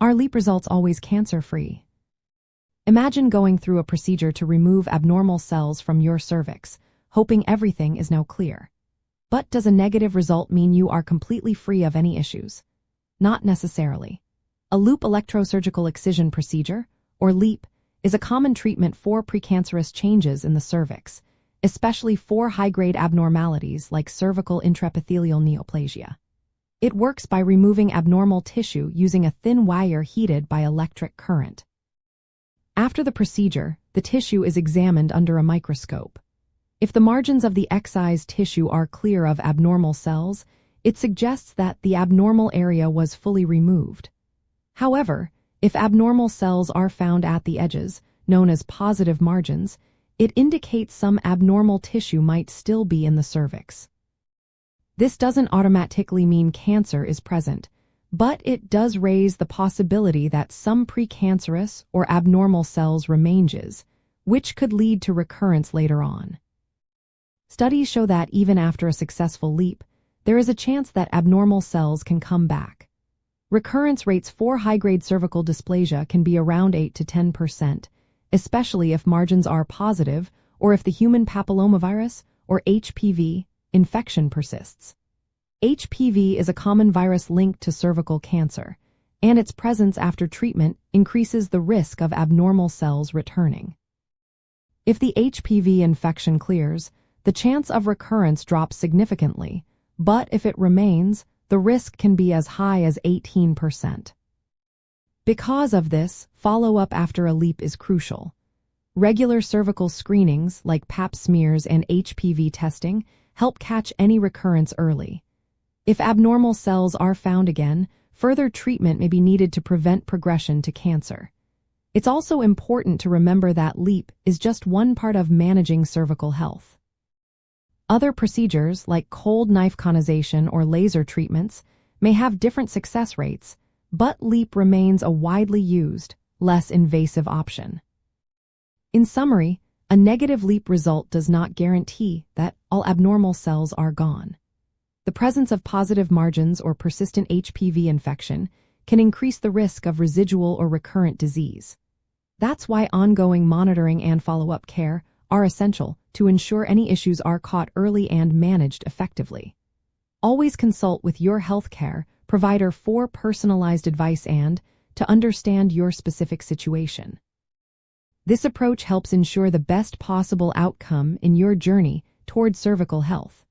Are LEEP results always cancer-free? Imagine going through a procedure to remove abnormal cells from your cervix, hoping everything is now clear. But does a negative result mean you are completely free of any issues? Not necessarily. A loop electrosurgical excision procedure, or LEEP, is a common treatment for precancerous changes in the cervix, especially for high-grade abnormalities like cervical intraepithelial neoplasia. It works by removing abnormal tissue using a thin wire heated by electric current. After the procedure, the tissue is examined under a microscope. If the margins of the excised tissue are clear of abnormal cells, it suggests that the abnormal area was fully removed. However, if abnormal cells are found at the edges, known as positive margins, it indicates some abnormal tissue might still be in the cervix. This doesn't automatically mean cancer is present, but it does raise the possibility that some precancerous or abnormal cells remain, which could lead to recurrence later on. Studies show that even after a successful LEEP, there is a chance that abnormal cells can come back. Recurrence rates for high-grade cervical dysplasia can be around 8 to 10%, especially if margins are positive or if the human papillomavirus, or HPV, infection persists. HPV is a common virus linked to cervical cancer, and its presence after treatment increases the risk of abnormal cells returning. If the HPV infection clears, the chance of recurrence drops significantly, but if it remains, the risk can be as high as 18%. Because of this, follow-up after a LEEP is crucial. Regular cervical screenings like Pap smears and HPV testing help catch any recurrence early. If abnormal cells are found again, further treatment may be needed to prevent progression to cancer. It's also important to remember that LEEP is just one part of managing cervical health. Other procedures like cold knife conization or laser treatments may have different success rates, but LEEP remains a widely used, less invasive option. In summary, a negative LEEP result does not guarantee that all abnormal cells are gone. The presence of positive margins or persistent HPV infection can increase the risk of residual or recurrent disease. That's why ongoing monitoring and follow-up care are essential to ensure any issues are caught early and managed effectively. Always consult with your healthcare provider for personalized advice and to understand your specific situation. This approach helps ensure the best possible outcome in your journey toward cervical health.